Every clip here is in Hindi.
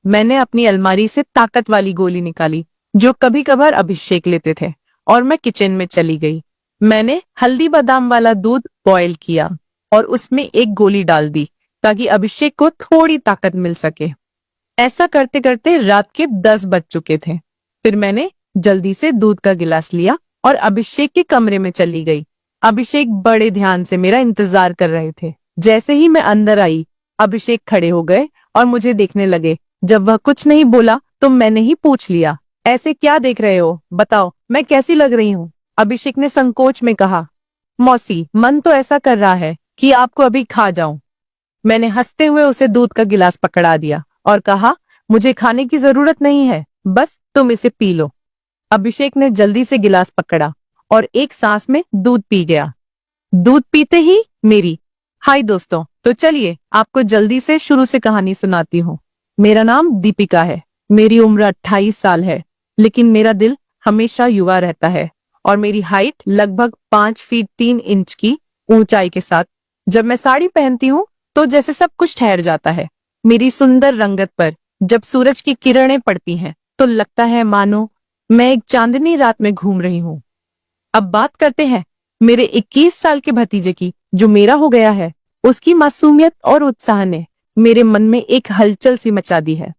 मैंने अपनी अलमारी से ताकत वाली गोली निकाली जो कभी कभार अभिषेक लेते थे और मैं किचन में चली गई। मैंने हल्दी बादाम वाला दूध बॉयल किया और उसमें एक गोली डाल दी ताकि अभिषेक को थोड़ी ताकत मिल सके। ऐसा करते करते रात के 10 बज चुके थे। फिर मैंने जल्दी से दूध का गिलास लिया और अभिषेक के कमरे में चली गई। अभिषेक बड़े ध्यान से मेरा इंतजार कर रहे थे। जैसे ही मैं अंदर आई, अभिषेक खड़े हो गए और मुझे देखने लगे। जब वह कुछ नहीं बोला तो मैंने ही पूछ लिया, ऐसे क्या देख रहे हो, बताओ मैं कैसी लग रही हूँ। अभिषेक ने संकोच में कहा, मौसी, मन तो ऐसा कर रहा है कि आपको अभी खा जाऊं। मैंने हंसते हुए उसे दूध का गिलास पकड़ा दिया और कहा, मुझे खाने की जरूरत नहीं है, बस तुम इसे पी लो। अभिषेक ने जल्दी से गिलास पकड़ा और एक सांस में दूध पी गया। दूध पीते ही मेरी हाय दोस्तों, तो चलिए आपको जल्दी से शुरू से कहानी सुनाती हूँ। मेरा नाम दीपिका है। मेरी उम्र 28 साल है, लेकिन मेरा दिल हमेशा युवा रहता है और मेरी हाइट लगभग 5 फीट 3 इंच की ऊंचाई के साथ। जब मैं साड़ी पहनती हूँ तो जैसे सब कुछ ठहर जाता है। मेरी सुंदर रंगत पर जब सूरज की किरणें पड़ती हैं तो लगता है मानो मैं एक चांदनी रात में घूम रही हूँ। अब बात करते हैं मेरे 21 साल के भतीजे की, जो मेरा हो गया है। उसकी मासूमियत और उत्साह ने मेरे मन में एक हलचल सी मचा दी है।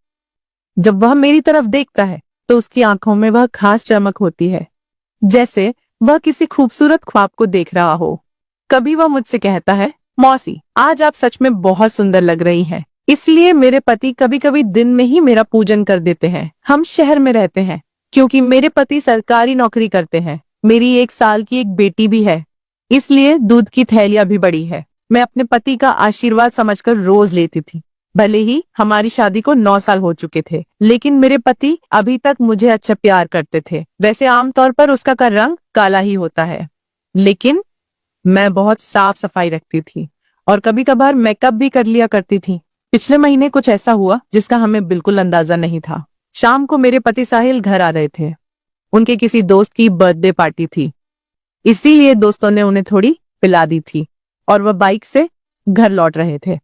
जब वह मेरी तरफ देखता है तो उसकी आंखों में वह खास चमक होती है, जैसे वह किसी खूबसूरत ख्वाब को देख रहा हो। कभी वह मुझसे कहता है, मौसी, आज आप सच में बहुत सुंदर लग रही हैं। इसलिए मेरे पति कभी कभी दिन में ही मेरा पूजन कर देते हैं। हम शहर में रहते हैं क्योंकि मेरे पति सरकारी नौकरी करते हैं। मेरी 1 साल की एक बेटी भी है, इसलिए दूध की थैलियां भी बड़ी है। मैं अपने पति का आशीर्वाद समझकर रोज लेती थी। भले ही हमारी शादी को 9 साल हो चुके थे, लेकिन मेरे पति अभी तक मुझे अच्छा प्यार करते थे। वैसे आमतौर पर उसका का रंग काला ही होता है, लेकिन मैं बहुत साफ सफाई रखती थी और कभी कभार मेकअप भी कर लिया करती थी। पिछले महीने कुछ ऐसा हुआ जिसका हमें बिल्कुल अंदाजा नहीं था। शाम को मेरे पति साहिल घर आ रहे थे। उनके किसी दोस्त की बर्थडे पार्टी थी, इसीलिए दोस्तों ने उन्हें थोड़ी पिला दी थी और वह बाइक से घर लौट रहे थे।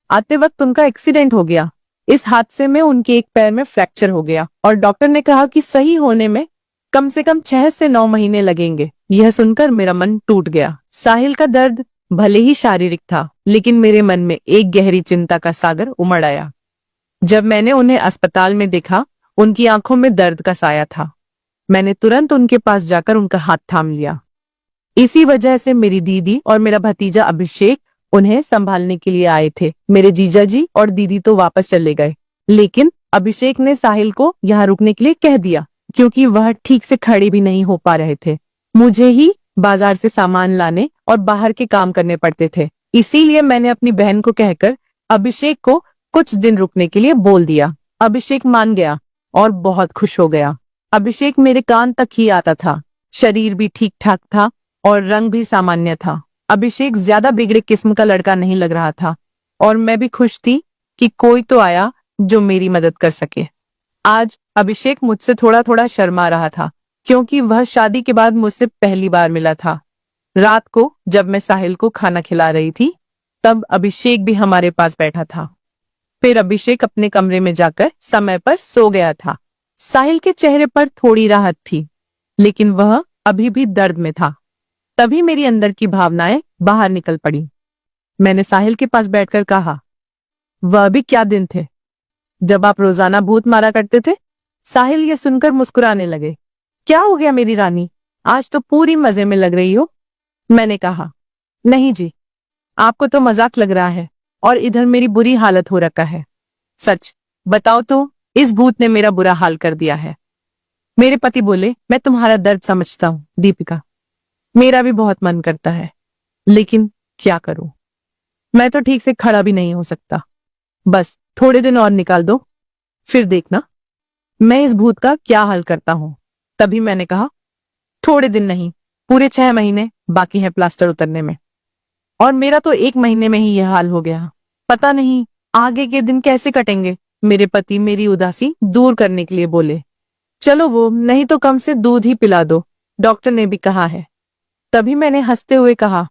आते वक्त उनका एक्सीडेंट हो गया। इस हादसे में उनके एक पैर में फ्रैक्चर हो गया और डॉक्टर ने कहा कि सही होने में कम से कम 6 से 9 महीने लगेंगे। यह सुनकर मेरा मन टूट गया। साहिल का दर्द भले ही शारीरिक था, लेकिन मेरे मन में एक गहरी चिंता का सागर उमड़ आया। जब मैंने उन्हें अस्पताल में देखा, उनकी आंखों में दर्द का साया था। मैंने तुरंत उनके पास जाकर उनका हाथ थाम लिया। इसी वजह से मेरी दीदी और मेरा भतीजा अभिषेक उन्हें संभालने के लिए आए थे। मेरे जीजा जी और दीदी तो वापस चले गए, लेकिन अभिषेक ने साहिल को यहाँ रुकने के लिए कह दिया क्योंकि वह ठीक से खड़े भी नहीं हो पा रहे थे। मुझे ही बाजार से सामान लाने और बाहर के काम करने पड़ते थे, इसीलिए मैंने अपनी बहन को कहकर अभिषेक को कुछ दिन रुकने के लिए बोल दिया। अभिषेक मान गया और बहुत खुश हो गया। अभिषेक मेरे कान तक ही आता था, शरीर भी ठीक ठाक था और रंग भी सामान्य था। अभिषेक ज्यादा बिगड़े किस्म का लड़का नहीं लग रहा था और मैं भी खुश थी कि कोई तो आया जो मेरी मदद कर सके। आज अभिषेक मुझसे थोड़ा थोड़ा शर्मा रहा था क्योंकि वह शादी के बाद मुझसे पहली बार मिला था। रात को जब मैं साहिल को खाना खिला रही थी, तब अभिषेक भी हमारे पास बैठा था। फिर अभिषेक अपने कमरे में जाकर समय पर सो गया था। साहिल के चेहरे पर थोड़ी राहत थी, लेकिन वह अभी भी दर्द में था। तभी मेरी अंदर की भावनाएं बाहर निकल पड़ी। मैंने साहिल के पास बैठकर कहा, वह भी क्या दिन थे जब आप रोजाना भूत मारा करते थे। साहिल ये सुनकर मुस्कुराने लगे। क्या हो गया मेरी रानी, आज तो पूरी मजे में लग रही हो। मैंने कहा, नहीं जी, आपको तो मजाक लग रहा है और इधर मेरी बुरी हालत हो रखा है। सच बताओ तो इस भूत ने मेरा बुरा हाल कर दिया है। मेरे पति बोले, मैं तुम्हारा दर्द समझता हूँ दीपिका, मेरा भी बहुत मन करता है, लेकिन क्या करूं, मैं तो ठीक से खड़ा भी नहीं हो सकता। बस थोड़े दिन और निकाल दो, फिर देखना मैं इस भूत का क्या हाल करता हूं। तभी मैंने कहा, थोड़े दिन नहीं, पूरे 6 महीने बाकी है प्लास्टर उतरने में, और मेरा तो 1 महीने में ही यह हाल हो गया। पता नहीं आगे के दिन कैसे कटेंगे। मेरे पति मेरी उदासी दूर करने के लिए बोले, चलो वो नहीं तो कम से दूध ही पिला दो, डॉक्टर ने भी कहा है। तभी मैंने हंसते हुए कहा,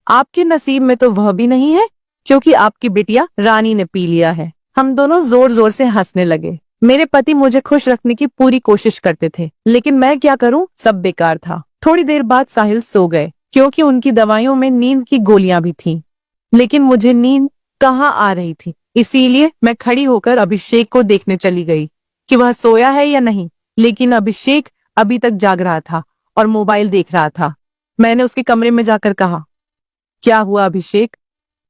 आपके नसीब में तो वह भी नहीं है क्योंकि आपकी बिटिया रानी ने पी लिया है। हम दोनों जोर जोर से हंसने लगे। मेरे पति मुझे खुश रखने की पूरी कोशिश करते थे, लेकिन मैं क्या करूं, सब बेकार था। थोड़ी देर बाद साहिल सो गए, क्योंकि उनकी दवाइयों में नींद की गोलियां भी थीं। लेकिन मुझे नींद कहाँ आ रही थी, इसीलिए मैं खड़ी होकर अभिषेक को देखने चली गई कि वह सोया है या नहीं। लेकिन अभिषेक अभी तक जाग रहा था और मोबाइल देख रहा था। मैंने उसके कमरे में जाकर कहा, क्या हुआ अभिषेक,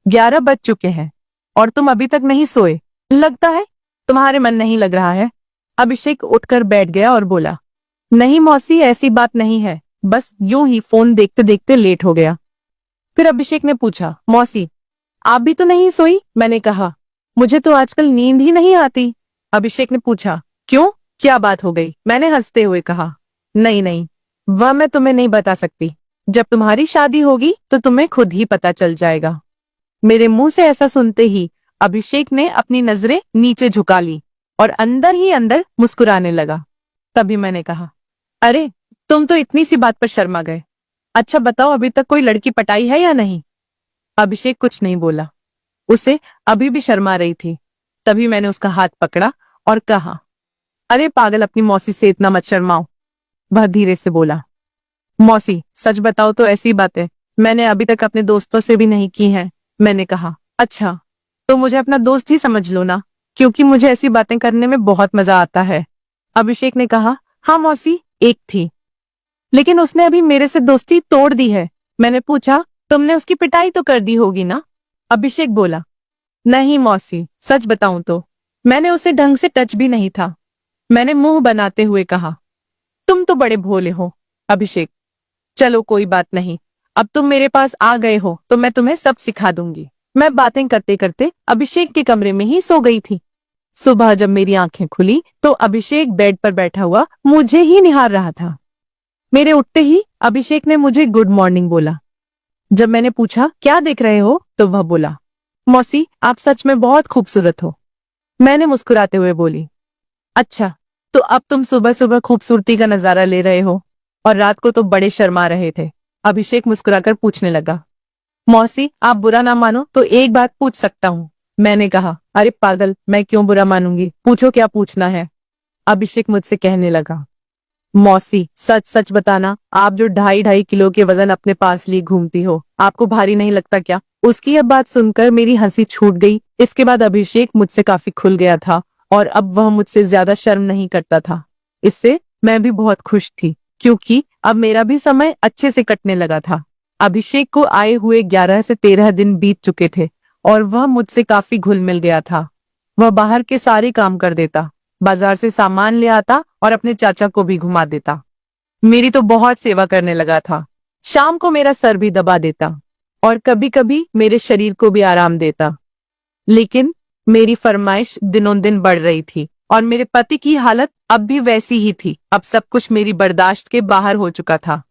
11 बज चुके हैं और तुम अभी तक नहीं सोए? लगता है तुम्हारे मन नहीं लग रहा है। अभिषेक उठकर बैठ गया और बोला, नहीं मौसी, ऐसी बात नहीं है, बस यूं ही फोन देखते देखते लेट हो गया। फिर अभिषेक ने पूछा, मौसी आप भी तो नहीं सोई? मैंने कहा, मुझे तो आजकल नींद ही नहीं आती। अभिषेक ने पूछा, क्यों, क्या बात हो गई? मैंने हंसते हुए कहा, नहीं नहीं, वह मैं तुम्हें नहीं बता सकती। जब तुम्हारी शादी होगी तो तुम्हें खुद ही पता चल जाएगा। मेरे मुंह से ऐसा सुनते ही अभिषेक ने अपनी नजरें नीचे झुका ली और अंदर ही अंदर मुस्कुराने लगा। तभी मैंने कहा, अरे तुम तो इतनी सी बात पर शर्मा गए। अच्छा बताओ, अभी तक कोई लड़की पटाई है या नहीं? अभिषेक कुछ नहीं बोला, उसे अभी भी शर्मा रही थी। तभी मैंने उसका हाथ पकड़ा और कहा, अरे पागल, अपनी मौसी से इतना मत शर्माओ। वह धीरे से बोला, मौसी सच बताओ तो ऐसी बातें मैंने अभी तक अपने दोस्तों से भी नहीं की हैं। मैंने कहा, अच्छा तो मुझे अपना दोस्त ही समझ लो ना, क्योंकि मुझे ऐसी बातें करने में बहुत मजा आता है। अभिषेक ने कहा, हाँ मौसी, एक थी, लेकिन उसने अभी मेरे से दोस्ती तोड़ दी है। मैंने पूछा, तुमने उसकी पिटाई तो कर दी होगी ना? अभिषेक बोला, नहीं मौसी, सच बताऊं तो मैंने उसे ढंग से टच भी नहीं था। मैंने मुंह बनाते हुए कहा, तुम तो बड़े भोले हो अभिषेक। चलो कोई बात नहीं, अब तुम मेरे पास आ गए हो तो मैं तुम्हें सब सिखा दूंगी। मैं बातें करते करते अभिषेक के कमरे में ही सो गई थी। सुबह जब मेरी आंखें खुली तो अभिषेक बेड पर बैठा हुआ मुझे ही निहार रहा था। मेरे उठते ही अभिषेक ने मुझे गुड मॉर्निंग बोला। जब मैंने पूछा, क्या देख रहे हो, तो वह बोला, मौसी आप सच में बहुत खूबसूरत हो। मैंने मुस्कुराते हुए बोली, अच्छा तो अब तुम सुबह सुबह खूबसूरती का नजारा ले रहे हो और रात को तो बड़े शर्मा रहे थे। अभिषेक मुस्कुराकर पूछने लगा, मौसी आप बुरा ना मानो तो एक बात पूछ सकता हूँ? मैंने कहा, अरे पागल, मैं क्यों बुरा मानूंगी, पूछो क्या पूछना है। अभिषेक मुझसे कहने लगा, मौसी सच सच बताना, आप जो 2.5 किलो के वजन अपने पास लिए घूमती हो, आपको भारी नहीं लगता क्या? उसकी यह बात सुनकर मेरी हंसी छूट गई। इसके बाद अभिषेक मुझसे काफी खुल गया था और अब वह मुझसे ज्यादा शर्म नहीं करता था। इससे मैं भी बहुत खुश थी, क्योंकि अब मेरा भी समय अच्छे से कटने लगा था। अभिषेक को आए हुए 11 से 13 दिन बीत चुके थे और वह मुझसे काफी घुल मिल गया था। वह बाहर के सारे काम कर देता, बाजार से सामान ले आता और अपने चाचा को भी घुमा देता। मेरी तो बहुत सेवा करने लगा था। शाम को मेरा सर भी दबा देता और कभी कभी मेरे शरीर को भी आराम देता। लेकिन मेरी फरमाइश दिनों दिन बढ़ रही थी और मेरे पति की हालत अब भी वैसी ही थी। अब सब कुछ मेरी बर्दाश्त के बाहर हो चुका था।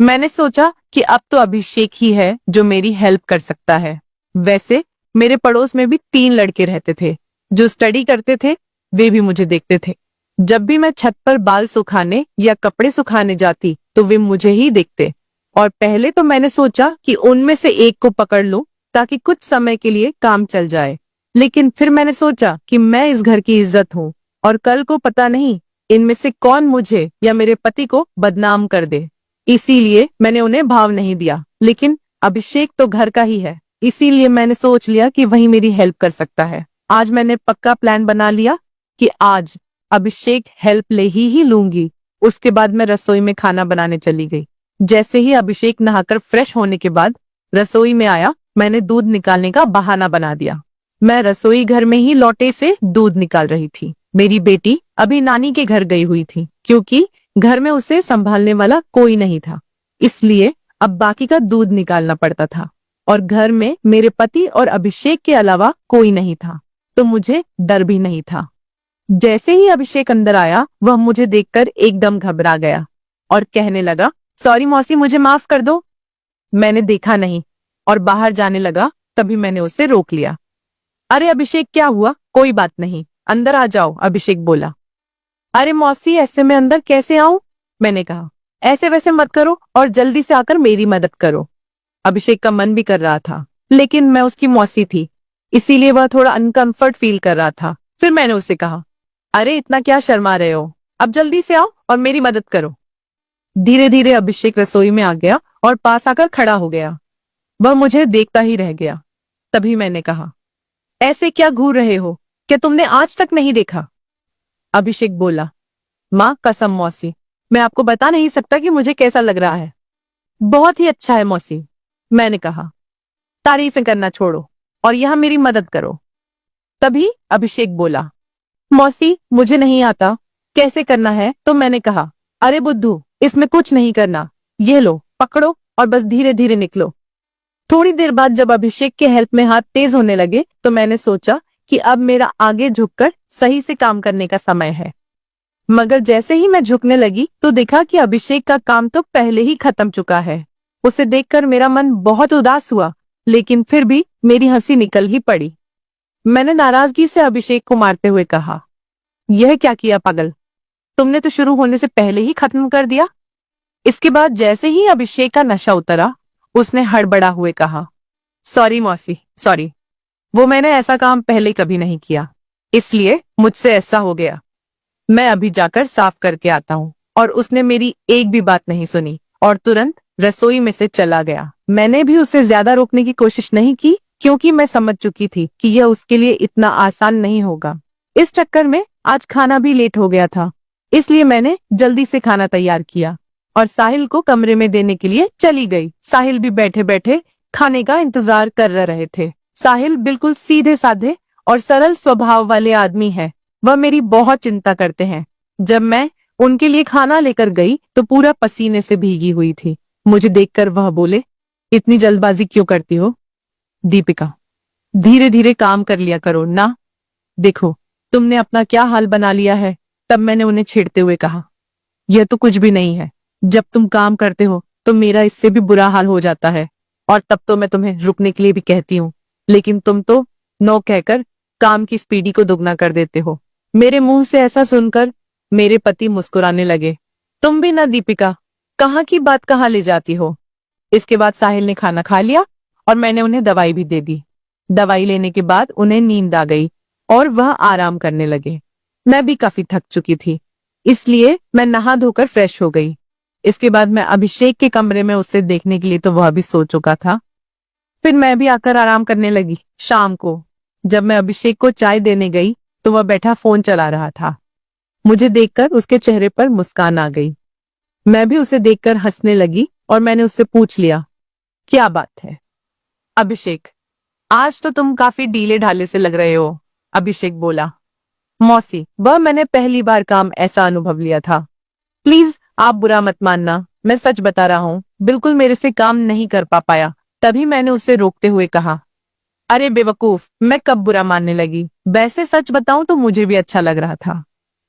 मैंने सोचा कि अब तो अभिषेक ही है जो मेरी हेल्प कर सकता है। वैसे मेरे पड़ोस में भी 3 लड़के रहते थे जो स्टडी करते थे। वे भी मुझे देखते थे। जब भी मैं छत पर बाल सुखाने या कपड़े सुखाने जाती तो वे मुझे ही देखते। और पहले तो मैंने सोचा कि उनमें से एक को पकड़ लूं ताकि कुछ समय के लिए काम चल जाए। लेकिन फिर मैंने सोचा कि मैं इस घर की इज्जत हूँ और कल को पता नहीं इनमें से कौन मुझे या मेरे पति को बदनाम कर दे। इसीलिए मैंने उन्हें भाव नहीं दिया। लेकिन अभिषेक तो घर का ही है, इसीलिए मैंने सोच लिया कि वही मेरी हेल्प कर सकता है। आज मैंने पक्का प्लान बना लिया कि आज अभिषेक हेल्प ले ही लूंगी। उसके बाद मैं रसोई में खाना बनाने चली गई। जैसे ही अभिषेक नहाकर फ्रेश होने के बाद रसोई में आया, मैंने दूध निकालने का बहाना बना दिया। मैं रसोई घर में ही लोटे से दूध निकाल रही थी। मेरी बेटी अभी नानी के घर गई हुई थी, क्योंकि घर में उसे संभालने वाला कोई नहीं था। इसलिए अब बाकी का दूध निकालना पड़ता था और घर में मेरे पति और अभिषेक के अलावा कोई नहीं था, तो मुझे डर भी नहीं था। जैसे ही अभिषेक अंदर आया, वह मुझे देखकर एकदम घबरा गया और कहने लगा, सॉरी मौसी, मुझे माफ कर दो। मैंने देखा नहीं और बाहर जाने लगा। तभी मैंने उसे रोक लिया। अरे अभिषेक, क्या हुआ? कोई बात नहीं, अंदर आ जाओ, अभिषेक बोला। अरे मौसी, ऐसे में अंदर कैसे आऊं? मैंने कहा। ऐसे वैसे मत करो और जल्दी से आकर मेरी मदद करो। अभिषेक का मन भी कर रहा था, लेकिन मैं उसकी मौसी थी इसीलिए वह थोड़ा अनकंफर्ट फील कर रहा था। फिर मैंने उसे कहा, अरे इतना क्या शर्मा रहे हो, अब जल्दी से आओ और मेरी मदद करो। धीरे धीरे अभिषेक रसोई में आ गया और पास आकर खड़ा हो गया। वह मुझे देखता ही रह गया। तभी मैंने कहा, ऐसे क्या घूर रहे हो, क्या तुमने आज तक नहीं देखा? अभिषेक बोला, माँ कसम मौसी, मैं आपको बता नहीं सकता कि मुझे कैसा लग रहा है। बहुत ही अच्छा है मौसी, मैंने कहा। तारीफें करना छोड़ो और यहाँ मेरी मदद करो। तभी अभिषेक बोला, मौसी मुझे नहीं आता, कैसे करना है? तो मैंने कहा, अरे बुद्धू, इसमें कुछ नहीं करना, ये लो पकड़ो और बस धीरे धीरे निकलो। थोड़ी देर बाद जब अभिषेक के हेल्प में हाथ तेज होने लगे तो मैंने सोचा कि अब मेरा आगे झुककर सही से काम करने का समय है। मगर जैसे ही मैं झुकने लगी तो देखा कि अभिषेक का काम तो पहले ही खत्म चुका है। उसे देखकर मेरा मन बहुत उदास हुआ, लेकिन फिर भी मेरी हंसी निकल ही पड़ी। मैंने नाराजगी से अभिषेक को मारते हुए कहा, यह क्या किया पागल, तुमने तो शुरू होने से पहले ही खत्म कर दिया। इसके बाद जैसे ही अभिषेक का नशा उतरा, उसने हड़बड़ा हुए कहा, सॉरी मौसी सॉरी, वो मैंने ऐसा काम पहले कभी नहीं किया, इसलिए मुझसे ऐसा हो गया। मैं अभी जाकर साफ करके आता हूँ। और उसने मेरी एक भी बात नहीं सुनी और तुरंत रसोई में से चला गया। मैंने भी उसे ज्यादा रोकने की कोशिश नहीं की, क्योंकि मैं समझ चुकी थी कि यह उसके लिए इतना आसान नहीं होगा। इस चक्कर में आज खाना भी लेट हो गया था, इसलिए मैंने जल्दी से खाना तैयार किया और साहिल को कमरे में देने के लिए चली गई। साहिल भी बैठे बैठे खाने का इंतजार कर रहे थे। साहिल बिल्कुल सीधे साधे और सरल स्वभाव वाले आदमी है। वह मेरी बहुत चिंता करते हैं। जब मैं उनके लिए खाना लेकर गई तो पूरा पसीने से भीगी हुई थी। मुझे देखकर वह बोले, इतनी जल्दबाजी क्यों करती हो दीपिका, धीरे धीरे काम कर लिया करो ना, देखो तुमने अपना क्या हाल बना लिया है। तब मैंने उन्हें छेड़ते हुए कहा, यह तो कुछ भी नहीं है, जब तुम काम करते हो तो मेरा इससे भी बुरा हाल हो जाता है, और तब तो मैं तुम्हें रुकने के लिए भी कहती हूँ, लेकिन तुम तो नो कहकर काम की स्पीडी को दुगना कर देते हो। मेरे मुंह से ऐसा सुनकर मेरे पति मुस्कुराने लगे। तुम भी ना दीपिका, कहाँ की बात कहाँ ले जाती हो। इसके बाद साहिल ने खाना खा लिया और मैंने उन्हें दवाई भी दे दी। दवाई लेने के बाद उन्हें नींद आ गई और वह आराम करने लगे। मैं भी काफी थक चुकी थी, इसलिए मैं नहा धोकर फ्रेश हो गई। इसके बाद मैं अभिषेक के कमरे में उसे देखने के लिए तो वह भी सो चुका था। फिर मैं भी आकर आराम करने लगी। शाम को जब मैं अभिषेक को चाय देने गई तो वह बैठा फोन चला रहा था। मुझे देखकर उसके चेहरे पर मुस्कान आ गई। मैं भी उसे देखकर हंसने लगी और मैंने उससे पूछ लिया, क्या बात है? अभिषेक, आज तो तुम काफी ढीले ढाले से लग रहे हो। अभिषेक बोला, मौसी वह मैंने पहली बार काम ऐसा अनुभव लिया था। प्लीज आप बुरा मत मानना, मैं सच बता रहा हूँ, बिल्कुल मेरे से काम नहीं कर पाया। तभी मैंने उसे रोकते हुए कहा, अरे बेवकूफ, मैं कब बुरा मानने लगी, वैसे सच बताऊं तो मुझे भी अच्छा लग रहा था।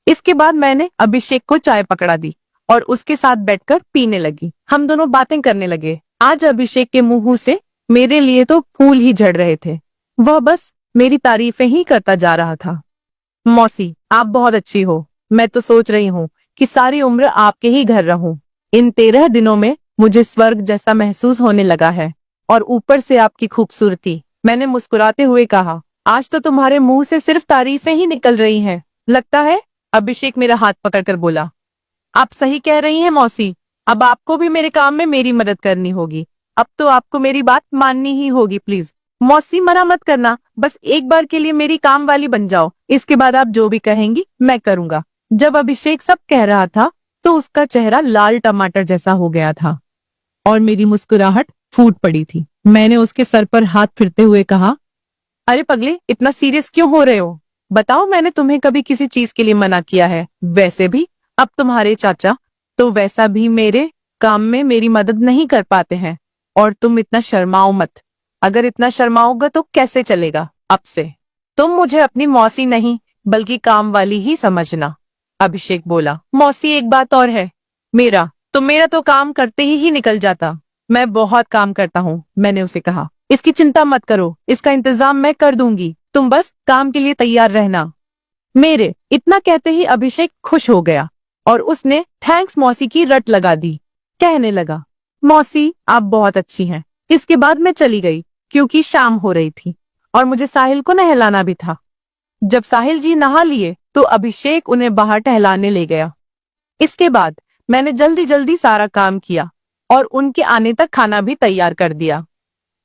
इसके बाद मैंने अभिषेक को चाय पकड़ा दी और उसके साथ बैठकर पीने लगी। हम दोनों बातें करने लगे। आज अभिषेक के मुंह से मेरे लिए तो फूल ही झड़ रहे थे। वह बस मेरी तारीफें ही करता जा रहा था। मौसी आप बहुत अच्छी हो, मैं तो सोच रही हूँ कि सारी उम्र आपके ही घर रहूं। इन 13 दिनों में मुझे स्वर्ग जैसा महसूस होने लगा है, और ऊपर से आपकी खूबसूरती। मैंने मुस्कुराते हुए कहा, आज तो तुम्हारे मुंह से सिर्फ तारीफें ही निकल रही हैं, लगता है। अभिषेक मेरा हाथ पकड़कर बोला, आप सही कह रही हैं मौसी, अब आपको भी मेरे काम में मेरी मदद करनी होगी। अब तो आपको मेरी बात माननी ही होगी। प्लीज मौसी मना मत करना, बस एक बार के लिए मेरी काम वाली बन जाओ, इसके बाद आप जो भी कहेंगी मैं करूंगा। जब अभिषेक सब कह रहा था तो उसका चेहरा लाल टमाटर जैसा हो गया था और मेरी मुस्कुराहट फूट पड़ी थी। मैंने उसके सर पर हाथ फिरते हुए कहा, अरे पगले, इतना सीरियस क्यों हो रहे हो? बताओ, मैंने तुम्हें कभी किसी चीज के लिए मना किया है? वैसे भी अब तुम्हारे चाचा तो वैसा भी मेरे काम में मेरी मदद नहीं कर पाते हैं, और तुम इतना शर्माओ मत। अगर इतना शर्माओगे तो कैसे चलेगा? अब से तुम मुझे अपनी मौसी नहीं बल्कि काम वाली ही समझना। अभिषेक बोला, मौसी एक बात और है, मेरा तो काम करते ही निकल जाता। मैं बहुत काम करता हूँ, मैंने उसे कहा। इसकी चिंता मत करो, इसका इंतजाम मैं कर दूंगी, तुम बस काम के लिए तैयार रहना। मेरे इतना कहते ही अभिषेक खुश हो गया और उसने थैंक्स मौसी की रट लगा दी। कहने लगा, मौसी आप बहुत अच्छी हैं। इसके बाद मैं चली गई क्योंकि शाम हो रही थी और मुझे साहिल को नहलाना भी था। जब साहिल जी नहा लिए तो अभिषेक उन्हें बाहर टहलाने ले गया। इसके बाद मैंने जल्दी जल्दी सारा काम किया और उनके आने तक खाना भी तैयार कर दिया।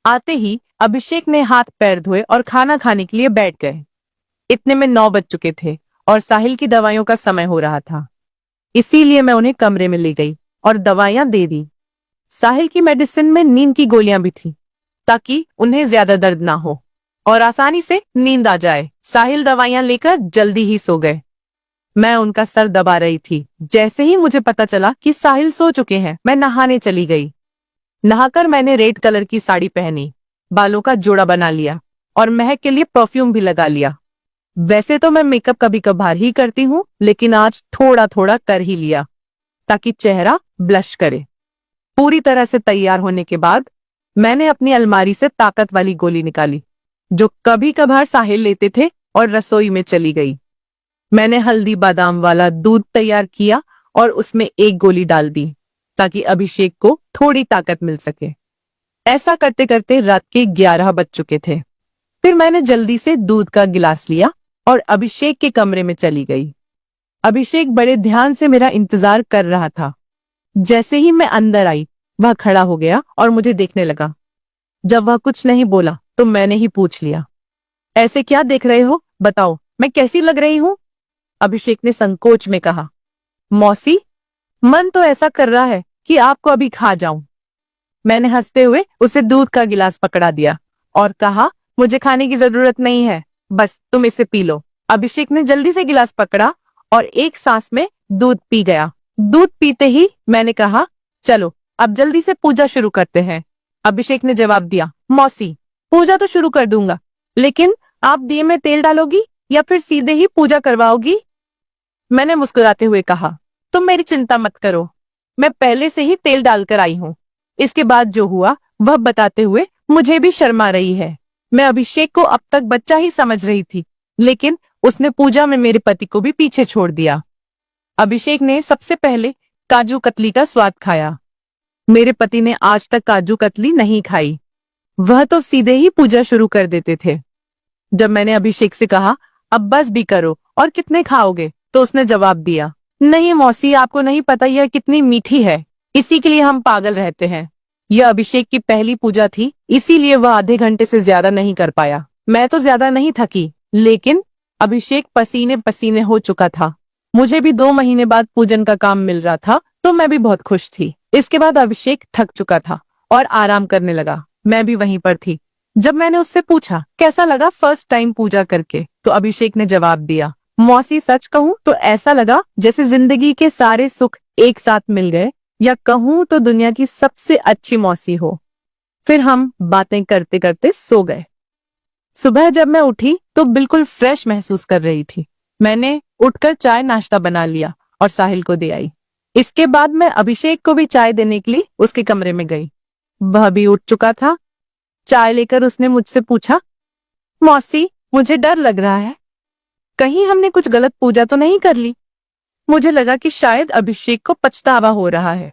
आते ही अभिषेक ने हाथ पैर धोए और खाना खाने के लिए बैठ गए। इतने में 9 बज चुके थे और साहिल की दवाइयों का समय हो रहा था। इसीलिए मैं उन्हें कमरे में ले गई और दवाइयां दे दी। साहिल की मेडिसिन में नींद की गोलियां भी थी ताकि उन्हें ज्यादा दर्द ना हो और आसानी से नींद आ जाए। साहिल दवाइयां लेकर जल्दी ही सो गए। मैं उनका सर दबा रही थी। जैसे ही मुझे पता चला कि साहिल सो चुके हैं, मैं नहाने चली गई। नहाकर मैंने रेड कलर की साड़ी पहनी, बालों का जोड़ा बना लिया और महक के लिए परफ्यूम भी लगा लिया। वैसे तो मैं मेकअप कभी कभार ही करती हूँ, लेकिन आज थोड़ा थोड़ा कर ही लिया ताकि चेहरा ब्लश करे। पूरी तरह से तैयार होने के बाद मैंने अपनी अलमारी से ताकत वाली गोली निकाली जो कभी कभार साहिल लेते थे और रसोई में चली गई। मैंने हल्दी बादाम वाला दूध तैयार किया और उसमें एक गोली डाल दी ताकि अभिषेक को थोड़ी ताकत मिल सके। ऐसा करते करते रात के 11 बज चुके थे। फिर मैंने जल्दी से दूध का गिलास लिया और अभिषेक के कमरे में चली गई। अभिषेक बड़े ध्यान से मेरा इंतजार कर रहा था। जैसे ही मैं अंदर आई, वह खड़ा हो गया और मुझे देखने लगा। जब वह कुछ नहीं बोला तो मैंने ही पूछ लिया, ऐसे क्या देख रहे हो? बताओ, मैं कैसी लग रही हूँ? अभिषेक ने संकोच में कहा, मौसी, मन तो ऐसा कर रहा है कि आपको अभी खा जाऊं। मैंने हंसते हुए उसे दूध का गिलास पकड़ा दिया और कहा, मुझे खाने की जरूरत नहीं है, बस तुम इसे पी लो। अभिषेक ने जल्दी से गिलास पकड़ा और एक सांस में दूध पी गया। दूध पीते ही मैंने कहा, चलो अब जल्दी से पूजा शुरू करते हैं। अभिषेक ने जवाब दिया, मौसी, पूजा तो शुरू कर दूंगा, लेकिन आप दिए में तेल डालोगी या फिर सीधे ही पूजा करवाओगी? मैंने मुस्कुराते हुए कहा, तुम मेरी चिंता मत करो, मैं पहले से ही तेल डालकर आई हूँ। इसके बाद जो हुआ वह बताते हुए मुझे भी शर्म आ रही है। मैं अभिषेक को अब तक बच्चा ही समझ रही थी, लेकिन उसने पूजा में मेरे पति को भी पीछे छोड़ दिया। अभिषेक ने सबसे पहले काजू कतली का स्वाद खाया। मेरे पति ने आज तक काजू कतली नहीं खाई। वह तो सीधे ही पूजा शुरू कर देते थे। जब मैंने अभिषेक से कहा, अब बस भी करो और कितने खाओगे, तो उसने जवाब दिया, नहीं मौसी, आपको नहीं पता यह कितनी मीठी है, इसी के लिए हम पागल रहते हैं। यह अभिषेक की पहली पूजा थी, इसीलिए वह आधे घंटे से ज्यादा नहीं कर पाया। मैं तो ज्यादा नहीं थकी, लेकिन अभिषेक पसीने पसीने हो चुका था। मुझे भी 2 महीने बाद पूजन का काम मिल रहा था, तो मैं भी बहुत खुश थी। इसके बाद अभिषेक थक चुका था और आराम करने लगा। मैं भी वहीं पर थी। जब मैंने उससे पूछा कैसा लगा फर्स्ट टाइम पूजा करके, तो अभिषेक ने जवाब दिया, मौसी, सच कहूँ तो ऐसा लगा जैसे जिंदगी के सारे सुख एक साथ मिल गए, या कहूँ तो दुनिया की सबसे अच्छी मौसी हो। फिर हम बातें करते करते सो गए। सुबह जब मैं उठी तो बिल्कुल फ्रेश महसूस कर रही थी। मैंने उठकर चाय नाश्ता बना लिया और साहिल को दे आई। इसके बाद मैं अभिषेक को भी चाय देने के लिए उसके कमरे में गई। वह भी उठ चुका था। चाय लेकर उसने मुझसे पूछा, मौसी, मुझे डर लग रहा है, कहीं हमने कुछ गलत पूजा तो नहीं कर ली? मुझे लगा कि शायद अभिषेक को पछतावा हो रहा है।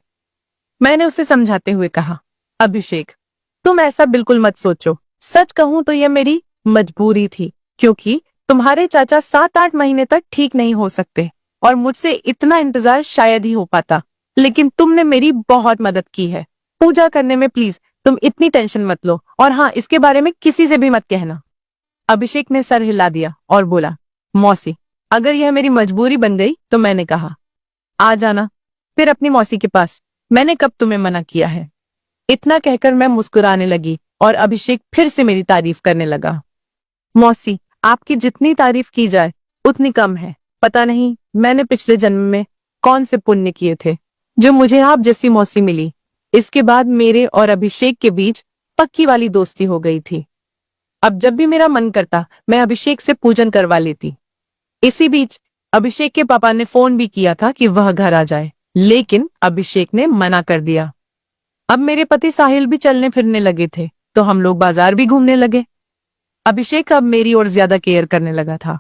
मैंने उसे समझाते हुए कहा, अभिषेक, तुम ऐसा बिल्कुल मत सोचो। सच कहूं तो यह मेरी मजबूरी थी, क्योंकि तुम्हारे चाचा 7-8 महीने तक ठीक नहीं हो सकते और मुझसे इतना इंतजार शायद ही हो पाता, लेकिन तुमने मेरी बहुत मदद की है। पूजा करने में प्लीज तुम इतनी टेंशन मत लो, और हाँ, इसके बारे में किसी से भी मत कहना। अभिषेक ने सर हिला दिया और बोला, मौसी, अगर यह मेरी मजबूरी बन गई तो मैंने कहा, आ जाना फिर अपनी मौसी के पास, मैंने कब तुम्हें मना किया है? इतना कहकर मैं मुस्कुराने लगी और अभिषेक फिर से मेरी तारीफ करने लगा। मौसी, आपकी जितनी तारीफ की जाए उतनी कम है। पता नहीं मैंने पिछले जन्म में कौन से पुण्य किए थे जो मुझे आप जैसी मौसी मिली। इसके बाद मेरे और अभिषेक के बीच पक्की वाली दोस्ती हो गई थी। अब जब भी मेरा मन करता मैं अभिषेक से पूजन करवा लेती। इसी बीच अभिषेक के पापा ने फोन भी किया था कि वह घर आ जाए, लेकिन अभिषेक ने मना कर दिया। अब मेरे पति साहिल भी चलने फिरने लगे थे, तो हम लोग बाजार भी घूमने लगे। अभिषेक अब मेरी ओर ज्यादा केयर करने लगा था।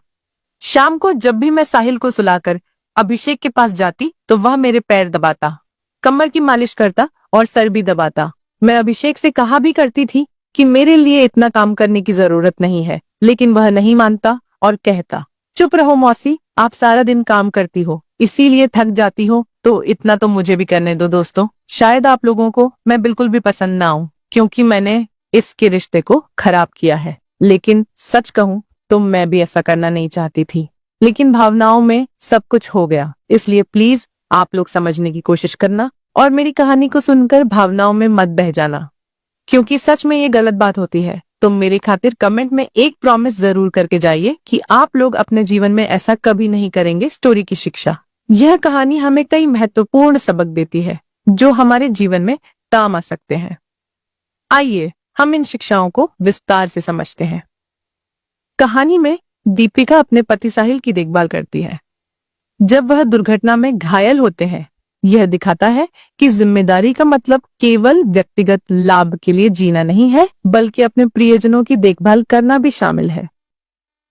शाम को जब भी मैं साहिल को सुलाकर अभिषेक के पास जाती तो वह मेरे पैर दबाता, कमर की मालिश करता और सर भी दबाता। मैं अभिषेक से कहा भी करती थी कि मेरे लिए इतना काम करने की जरूरत नहीं है, लेकिन वह नहीं मानता और कहता, चुप रहो मौसी, आप सारा दिन काम करती हो, इसीलिए थक जाती हो, तो इतना तो मुझे भी करने दो। दोस्तों, शायद आप लोगों को मैं बिल्कुल भी पसंद ना आऊं, क्योंकि मैंने इसके रिश्ते को खराब किया है, लेकिन सच कहूं तो मैं भी ऐसा करना नहीं चाहती थी, लेकिन भावनाओं में सब कुछ हो गया। इसलिए प्लीज आप लोग समझने की कोशिश करना और मेरी कहानी को सुनकर भावनाओं में मत बह जाना, क्योंकि सच में ये गलत बात होती है। तुम मेरे खातिर कमेंट में एक प्रॉमिस जरूर करके जाइए कि आप लोग अपने जीवन में ऐसा कभी नहीं करेंगे। स्टोरी की शिक्षा। यह कहानी हमें कई महत्वपूर्ण सबक देती है जो हमारे जीवन में काम आ सकते हैं। आइए हम इन शिक्षाओं को विस्तार से समझते हैं। कहानी में दीपिका अपने पति साहिल की देखभाल करती है जब वह दुर्घटना में घायल होते हैं। यह दिखाता है कि जिम्मेदारी का मतलब केवल व्यक्तिगत लाभ के लिए जीना नहीं है, बल्कि अपने प्रियजनों की देखभाल करना भी शामिल है।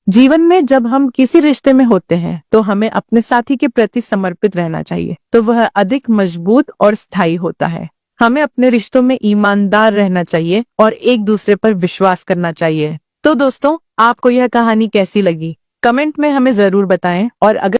जीवन में जब हम किसी रिश्ते में होते हैं तो हमें अपने साथी के प्रति समर्पित रहना चाहिए, तो वह अधिक मजबूत और स्थायी होता है। हमें अपने रिश्तों में ईमानदार रहना चाहिए और एक दूसरे पर विश्वास करना चाहिए। तो दोस्तों, आपको यह कहानी कैसी लगी? कमेंट में हमें जरूर बताएं, और अगर